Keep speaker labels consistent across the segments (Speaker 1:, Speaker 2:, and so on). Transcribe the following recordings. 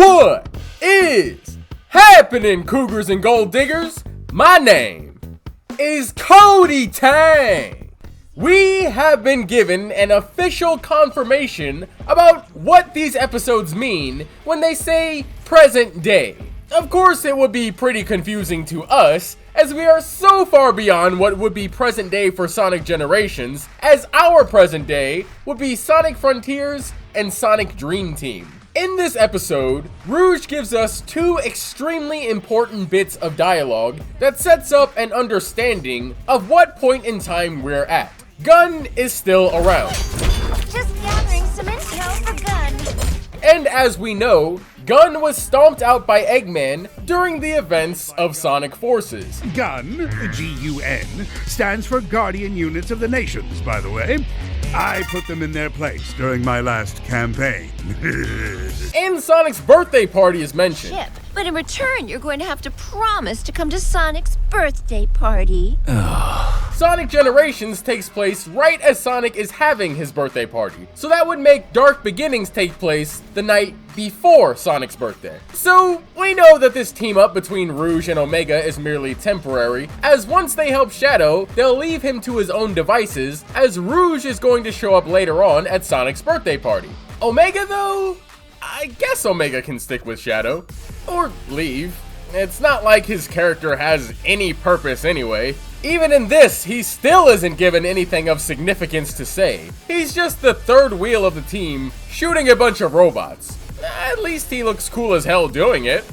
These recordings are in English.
Speaker 1: What is happening, Cougars and Gold Diggers? My name is KotyTang. We have been given an official confirmation about what these episodes mean when they say present day. Of course, it would be pretty confusing to us, as we are so far beyond what would be present day for Sonic Generations, as our present day would be Sonic Frontiers and Sonic Dream Team. In this episode, Rouge gives us two extremely important bits of dialogue that sets up an understanding of what point in time we're at. Gun is still around.
Speaker 2: Just gathering some intel for Gun.
Speaker 1: And as we know, Gun was stomped out by Eggman during the events of Sonic Forces.
Speaker 3: Gun, G-U-N, stands for Guardian Units of the Nations, by the way. I put them in their place during my last campaign.
Speaker 1: And Sonic's birthday party is mentioned.
Speaker 2: Chip, but in return, you're going to have to promise to come to Sonic's birthday party.
Speaker 1: Sonic Generations takes place right as Sonic is having his birthday party, so that would make Dark Beginnings take place the night before Sonic's birthday. So we know that this team up between Rouge and Omega is merely temporary, as once they help Shadow, they'll leave him to his own devices, as Rouge is going to show up later on at Sonic's birthday party. Omega though? I guess Omega can stick with Shadow, or leave. It's not like his character has any purpose anyway. Even in this, he still isn't given anything of significance to say. He's just the third wheel of the team, shooting a bunch of robots. At least he looks cool as hell doing it.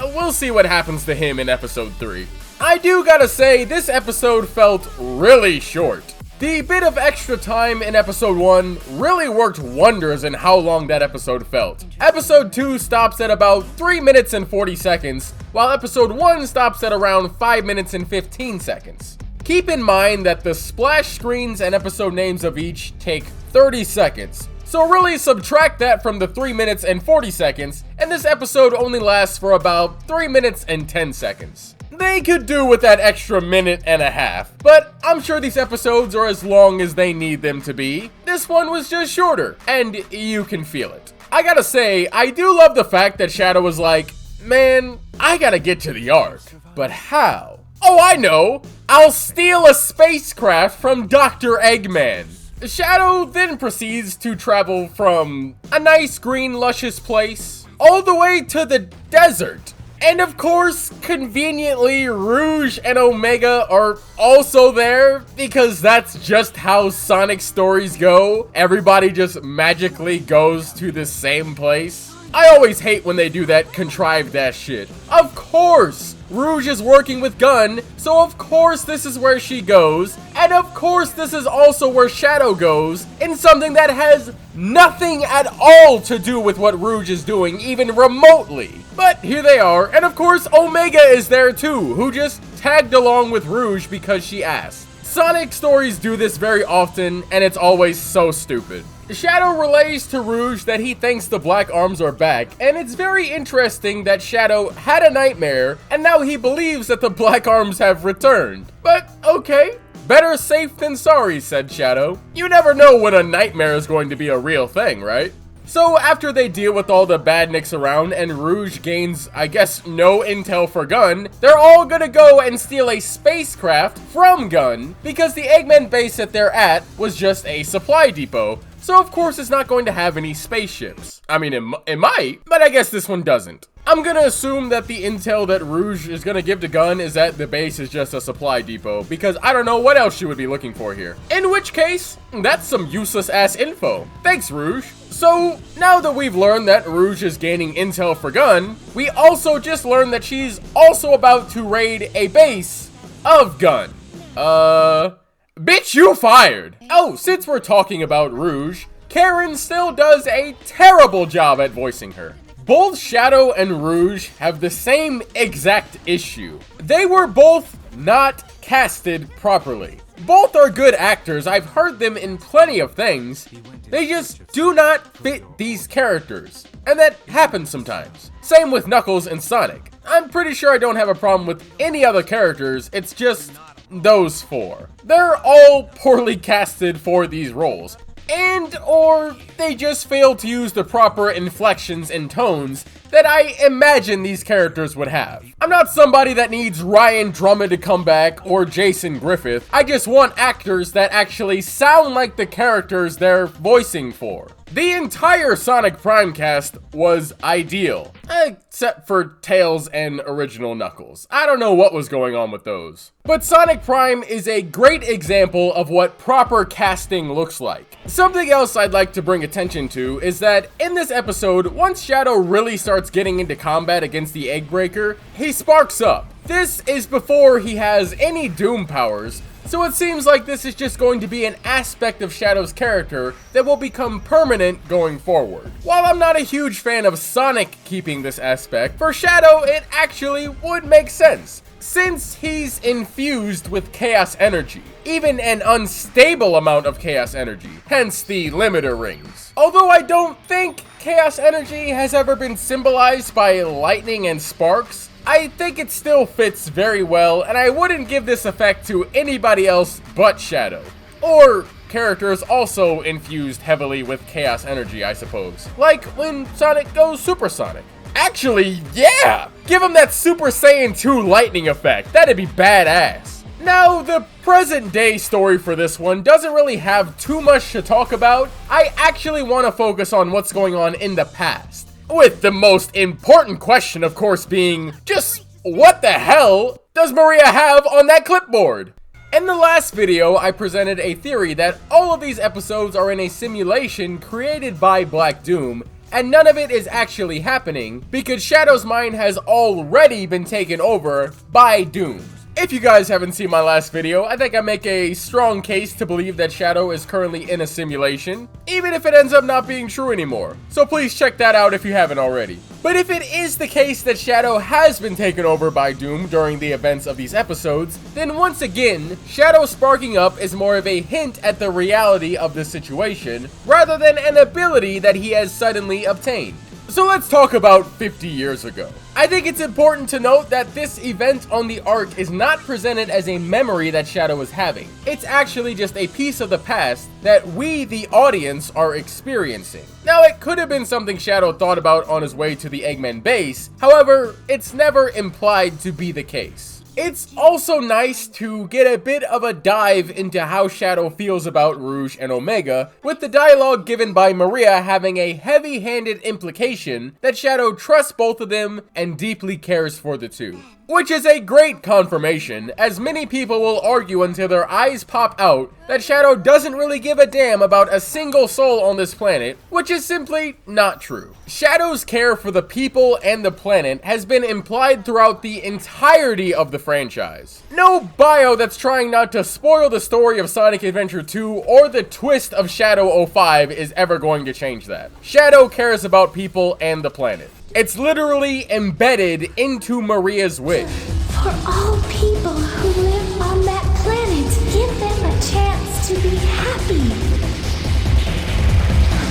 Speaker 1: We'll see what happens to him in episode 3. I do gotta say, this episode felt really short. The bit of extra time in episode 1 really worked wonders in how long that episode felt. Episode 2 stops at about 3 minutes and 40 seconds, while episode 1 stops at around 5 minutes and 15 seconds. Keep in mind that the splash screens and episode names of each take 30 seconds. So really subtract that from the 3 minutes and 40 seconds, and this episode only lasts for about 3 minutes and 10 seconds. They could do with that extra minute and a half, but I'm sure these episodes are as long as they need them to be. This one was just shorter, and you can feel it. I gotta say, I do love the fact that Shadow was like, man, I gotta get to the Ark, but how? Oh, I know! I'll steal a spacecraft from Dr. Eggman. Shadow then proceeds to travel from a nice green luscious place all the way to the desert. And of course, conveniently, Rouge and Omega are also there, because that's just how Sonic stories go. Everybody just magically goes to the same place. I always hate when they do that contrived ass shit. Of course, Rouge is working with Gun, so of course this is where she goes, and of course this is also where Shadow goes, in something that has nothing at all to do with what Rouge is doing, even remotely. But here they are, and of course Omega is there too, who just tagged along with Rouge because she asked. Sonic stories do this very often, and it's always so stupid. Shadow relays to Rouge that he thinks the Black Arms are back, and it's very interesting that Shadow had a nightmare, and now he believes that the Black Arms have returned. But okay, better safe than sorry, said Shadow. You never know when a nightmare is going to be a real thing, right? So after they deal with all the badniks around and Rouge gains, I guess, no intel for Gun, they're all gonna go and steal a spacecraft from Gun, because the Eggman base that they're at was just a supply depot. So of course it's not going to have any spaceships. I mean, it might, but I guess this one doesn't. I'm gonna assume that the intel that Rouge is gonna give to Gun is that the base is just a supply depot, because I don't know what else she would be looking for here. In which case, that's some useless ass info. Thanks, Rouge. So now that we've learned that Rouge is gaining intel for Gun, we also just learned that she's also about to raid a base of Gun. Bitch, you fired! Oh, since we're talking about Rouge, Karen still does a terrible job at voicing her. Both Shadow and Rouge have the same exact issue. They were both not casted properly. Both are good actors, I've heard them in plenty of things. They just do not fit these characters. And that happens sometimes. Same with Knuckles and Sonic. I'm pretty sure I don't have a problem with any other characters, it's just those four. They're all poorly casted for these roles. And or they just fail to use the proper inflections and tones that I imagine these characters would have. I'm not somebody that needs Ryan Drummond to come back or Jason Griffith. I just want actors that actually sound like the characters they're voicing for. The entire Sonic Prime cast was ideal, except for Tails and Original Knuckles. I don't know what was going on with those. But Sonic Prime is a great example of what proper casting looks like. Something else I'd like to bring attention to is that in this episode, once Shadow really starts getting into combat against the Eggbreaker, he sparks up. This is before he has any Doom powers, so it seems like this is just going to be an aspect of Shadow's character that will become permanent going forward. While I'm not a huge fan of Sonic keeping this aspect, for Shadow it actually would make sense, since he's infused with chaos energy, even an unstable amount of chaos energy, hence the limiter rings. Although I don't think chaos energy has ever been symbolized by lightning and sparks, I think it still fits very well, and I wouldn't give this effect to anybody else but Shadow. Or characters also infused heavily with chaos energy, I suppose. Like when Sonic goes supersonic. Actually, yeah! Give him that Super Saiyan 2 lightning effect, that'd be badass. Now, the present day story for this one doesn't really have too much to talk about. I actually want to focus on what's going on in the past. With the most important question, of course, being just what the hell does Maria have on that clipboard? In the last video, I presented a theory that all of these episodes are in a simulation created by Black Doom, and none of it is actually happening because Shadow's mind has already been taken over by Doom. If you guys haven't seen my last video, I think I make a strong case to believe that Shadow is currently in a simulation, even if it ends up not being true anymore. So please check that out if you haven't already. But if it is the case that Shadow has been taken over by Doom during the events of these episodes, then once again, Shadow sparking up is more of a hint at the reality of the situation, rather than an ability that he has suddenly obtained. So let's talk about 50 years ago. I think it's important to note that this event on the arc is not presented as a memory that Shadow is having. It's actually just a piece of the past that we, the audience, are experiencing. Now, it could have been something Shadow thought about on his way to the Eggman base, however, it's never implied to be the case. It's also nice to get a bit of a dive into how Shadow feels about Rouge and Omega, with the dialogue given by Maria having a heavy-handed implication that Shadow trusts both of them and deeply cares for the two. Which is a great confirmation, as many people will argue until their eyes pop out that Shadow doesn't really give a damn about a single soul on this planet, which is simply not true. Shadow's care for the people and the planet has been implied throughout the entirety of the franchise. No bio that's trying not to spoil the story of Sonic Adventure 2 or the twist of Shadow 05 is ever going to change that. Shadow cares about people and the planet. It's literally embedded into Maria's wish.
Speaker 4: For all people who live on that planet, give them a chance to be happy.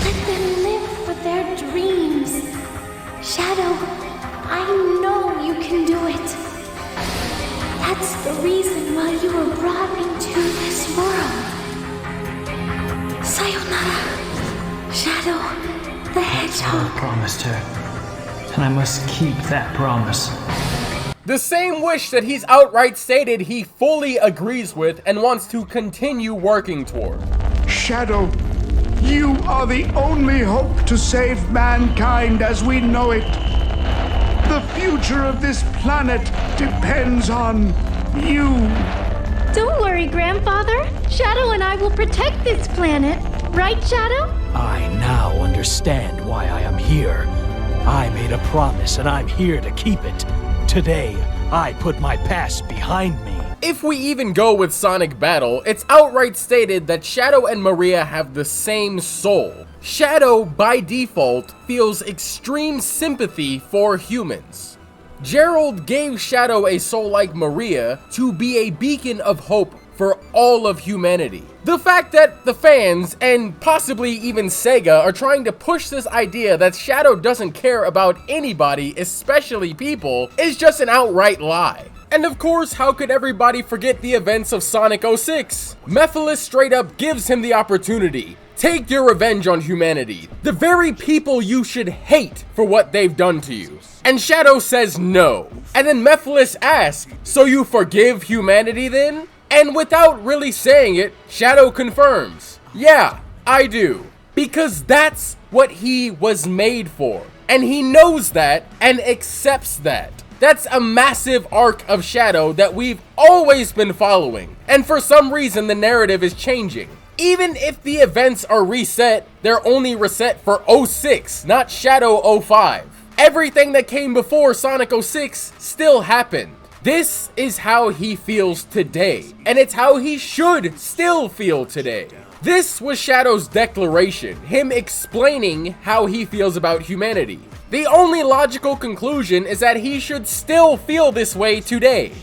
Speaker 4: Let them live for their dreams. Shadow, I know you can do it. That's the reason why you were brought into this world. Sayonara, Shadow the Hedgehog.
Speaker 5: I promised her. And I must keep that promise.
Speaker 1: The same wish that he's outright stated he fully agrees with and wants to continue working toward.
Speaker 3: Shadow, you are the only hope to save mankind as we know it. The future of this planet depends on you.
Speaker 4: Don't worry, Grandfather. Shadow and I will protect this planet. Right, Shadow?
Speaker 5: I now understand why I am here. I made a promise and I'm here to keep it. Today, I put my past behind me.
Speaker 1: If we even go with Sonic Battle, it's outright stated that Shadow and Maria have the same soul. Shadow, by default, feels extreme sympathy for humans. Gerald gave Shadow a soul like Maria to be a beacon of hope for all of humanity. The fact that the fans, and possibly even Sega, are trying to push this idea that Shadow doesn't care about anybody, especially people, is just an outright lie. And of course, how could everybody forget the events of Sonic 06? Mephiles straight up gives him the opportunity, Take your revenge on humanity, the very people you should hate for what they've done to you. And Shadow says no. And then Mephiles asks, so you forgive humanity then? And without really saying it, Shadow confirms, yeah, I do. Because that's what he was made for. And he knows that and accepts that. That's a massive arc of Shadow that we've always been following. And for some reason, the narrative is changing. Even if the events are reset, they're only reset for 06, not Shadow 05. Everything that came before Sonic 06 still happened. This is how he feels today, and it's how he should still feel today. This was Shadow's declaration, him explaining how he feels about humanity. The only logical conclusion is that he should still feel this way today.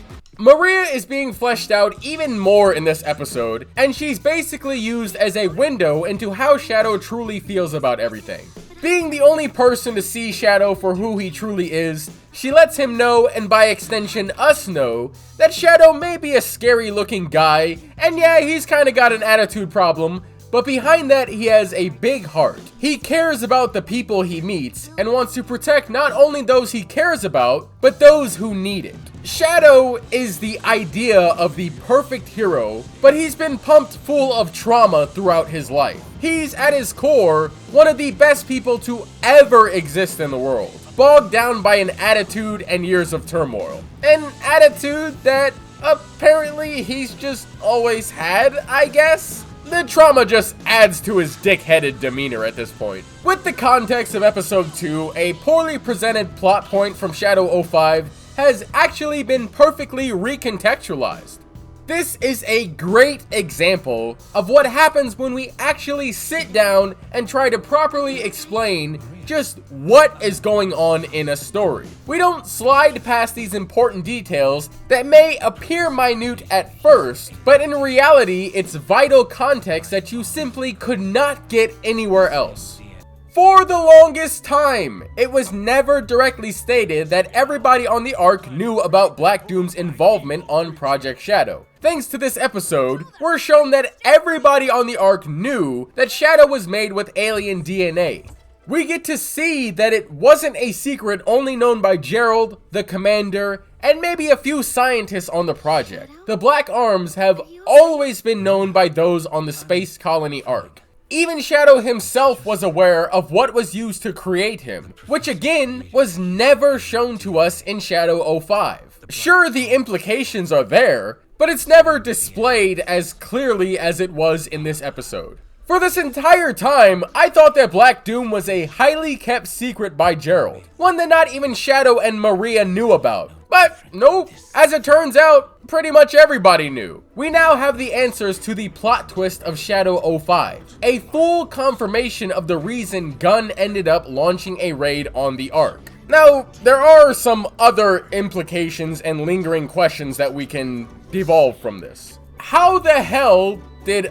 Speaker 1: Maria is being fleshed out even more in this episode, and she's basically used as a window into how Shadow truly feels about everything. Being the only person to see Shadow for who he truly is, she lets him know, and by extension us know, that Shadow may be a scary looking guy, and yeah, he's kinda got an attitude problem, but behind that he has a big heart. He cares about the people he meets, and wants to protect not only those he cares about, but those who need it. Shadow is the idea of the perfect hero, but he's been pumped full of trauma throughout his life. He's, at his core, one of the best people to ever exist in the world, bogged down by an attitude and years of turmoil. An attitude that apparently he's just always had, I guess? The trauma just adds to his dick-headed demeanor at this point. With the context of episode 2, a poorly presented plot point from Shadow 05 has actually been perfectly recontextualized. This is a great example of what happens when we actually sit down and try to properly explain just what is going on in a story. We don't slide past these important details that may appear minute at first, but in reality, it's vital context that you simply could not get anywhere else. For the longest time, it was never directly stated that everybody on the Ark knew about Black Doom's involvement on Project Shadow. Thanks to this episode, we're shown that everybody on the Ark knew that Shadow was made with alien DNA. We get to see that it wasn't a secret only known by Gerald, the commander, and maybe a few scientists on the project. The Black Arms have always been known by those on the space colony Ark. Even Shadow himself was aware of what was used to create him, which again was never shown to us in Shadow 05. Sure, the implications are there, but it's never displayed as clearly as it was in this episode. For this entire time, I thought that Black Doom was a highly kept secret by Gerald, one that not even Shadow and Maria knew about. But nope, as it turns out, pretty much everybody knew. We now have the answers to the plot twist of Shadow 05, a full confirmation of the reason Gunn ended up launching a raid on the Ark. Now, there are some other implications and lingering questions that we can devolve from this. How the hell did,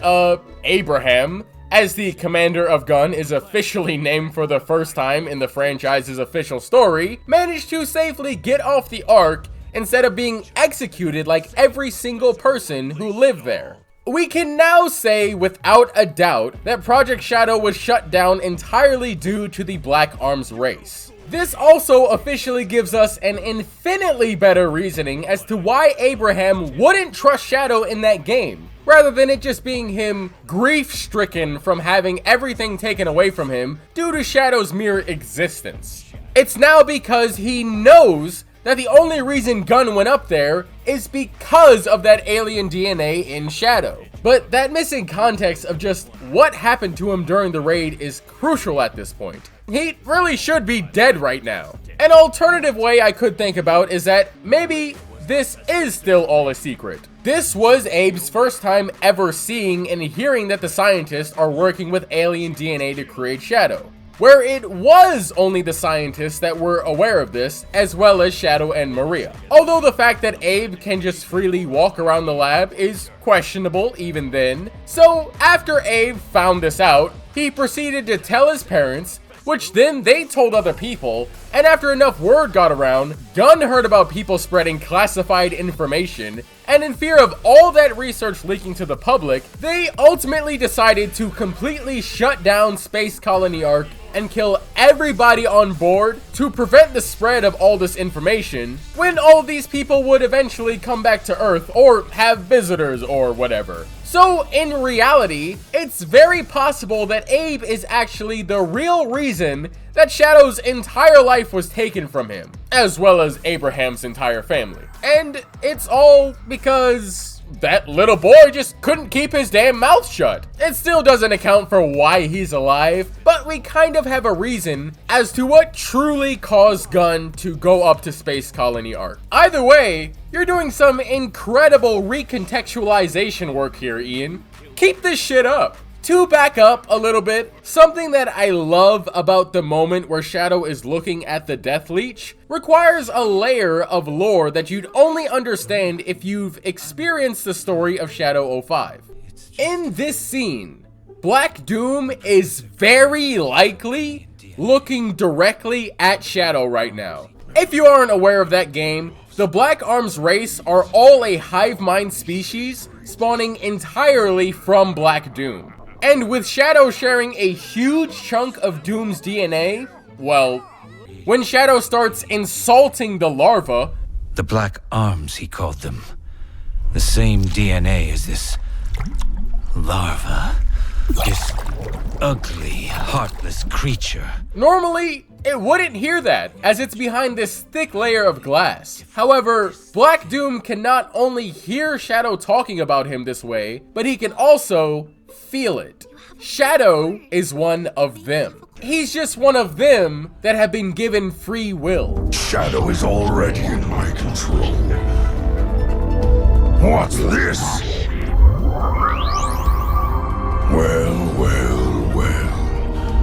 Speaker 1: Abraham, as the commander of Gunn is officially named for the first time in the franchise's official story, managed to safely get off the Ark instead of being executed like every single person who lived there? We can now say without a doubt that Project Shadow was shut down entirely due to the Black Arms race. This also officially gives us an infinitely better reasoning as to why Abraham wouldn't trust Shadow in that game, rather than it just being him grief-stricken from having everything taken away from him due to Shadow's mere existence. It's now because he knows that the only reason Gunn went up there is because of that alien DNA in Shadow. But that missing context of just what happened to him during the raid is crucial at this point. He really should be dead right now. An alternative way I could think about is that maybe this is still all a secret. This was Abe's first time ever seeing and hearing that the scientists are working with alien DNA to create Shadow, where it was only the scientists that were aware of this, as well as Shadow and Maria. Although the fact that Abe can just freely walk around the lab is questionable even then. So after Abe found this out, he proceeded to tell his parents, which then they told other people, and after enough word got around, Gunn heard about people spreading classified information, and in fear of all that research leaking to the public, they ultimately decided to completely shut down Space Colony Arc and kill everybody on board to prevent the spread of all this information, when all these people would eventually come back to Earth or have visitors or whatever. So in reality, it's very possible that Abe is actually the real reason that Shadow's entire life was taken from him, as well as Abraham's entire family. And it's all because that little boy just couldn't keep his damn mouth shut. It still doesn't account for why he's alive, but we kind of have a reason as to what truly caused Gunn to go up to Space Colony Arc. Either way, you're doing some incredible recontextualization work here, Ian. Keep this shit up. To back up a little bit, something that I love about the moment where Shadow is looking at the Death Leech requires a layer of lore that you'd only understand if you've experienced the story of Shadow 05. In this scene, Black Doom is very likely looking directly at Shadow right now. If you aren't aware of that game, the Black Arms race are all a hive mind species spawning entirely from Black Doom. And with Shadow sharing a huge chunk of Doom's DNA, well, when Shadow starts insulting the larva...
Speaker 6: The Black Arms, he called them. The same DNA as this larva. This ugly, heartless creature.
Speaker 1: Normally, it wouldn't hear that, as it's behind this thick layer of glass. However, Black Doom can not only hear Shadow talking about him this way, but he can also feel it. Shadow is one of them. He's just one of them that have been given free will.
Speaker 7: Shadow is already in my control. What's this? Well.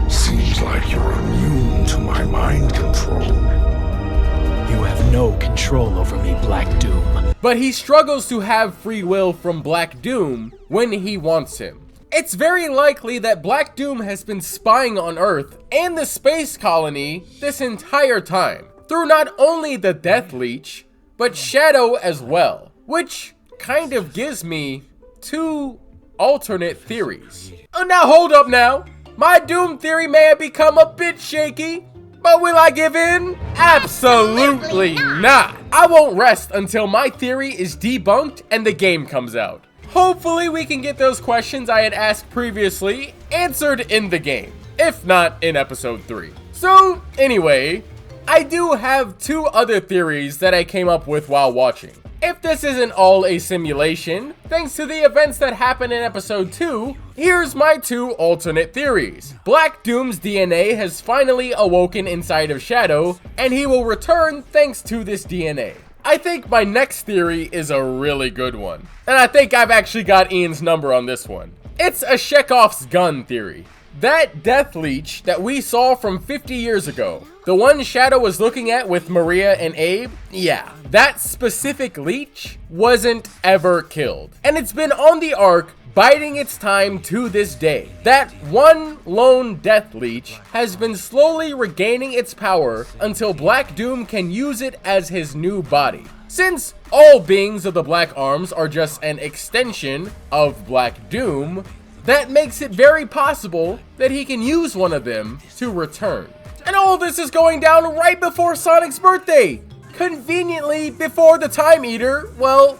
Speaker 7: Seems like you're immune to my mind control.
Speaker 5: You have no control over me, Black Doom.
Speaker 1: But he struggles to have free will from Black Doom when he wants him. It's very likely that Black Doom has been spying on Earth and the space colony this entire time, through not only the Death Leech, but Shadow as well, which kind of gives me two alternate theories. Now hold up now, my Doom theory may have become a bit shaky, but will I give in? Absolutely not! I won't rest until my theory is debunked and the game comes out. Hopefully we can get those questions I had asked previously answered in the game, if not in episode 3. So anyway, I do have two other theories that I came up with while watching. If this isn't all a simulation, thanks to the events that happened in episode 2, here's my two alternate theories. Black Doom's DNA has finally awoken inside of Shadow, and he will return thanks to this DNA. I think my next theory is a really good one, and I think I've actually got Ian's number on this one. It's a Chekhov's gun theory. That Death Leech that we saw from 50 years ago, the one Shadow was looking at with Maria and Abe, yeah, that specific leech wasn't ever killed. And it's been on the Ark biding its time to this day. That one lone Death Leech has been slowly regaining its power until Black Doom can use it as his new body. Since all beings of the Black Arms are just an extension of Black Doom, that makes it very possible that he can use one of them to return. And all this is going down right before Sonic's birthday! Conveniently before the Time Eater, well,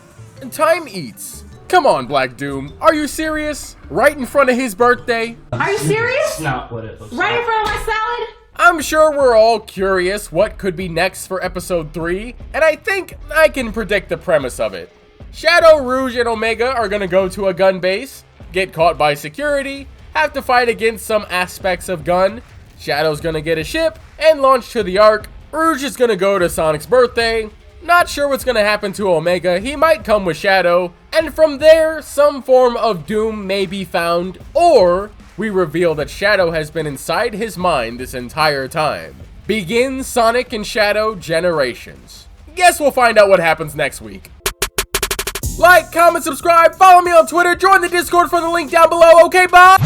Speaker 1: time eats. Come on, Black Doom. Are you serious? Right in front of his birthday?
Speaker 8: Are you serious?
Speaker 9: That's not what it looks
Speaker 8: Right
Speaker 9: like.
Speaker 8: in front of my salad?
Speaker 1: I'm sure we're all curious what could be next for episode 3, and I think I can predict the premise of it. Shadow, Rouge, and Omega are gonna go to a gun base, get caught by security, have to fight against some aspects of Gun. Shadow's gonna get a ship and launch to the Ark. Rouge is gonna go to Sonic's birthday. Not sure what's gonna happen to Omega, he might come with Shadow, and from there, some form of Doom may be found, or we reveal that Shadow has been inside his mind this entire time. Begins Sonic and Shadow Generations. Guess we'll find out what happens next week. Like, comment, subscribe, follow me on Twitter, join the Discord for the link down below, okay, bye!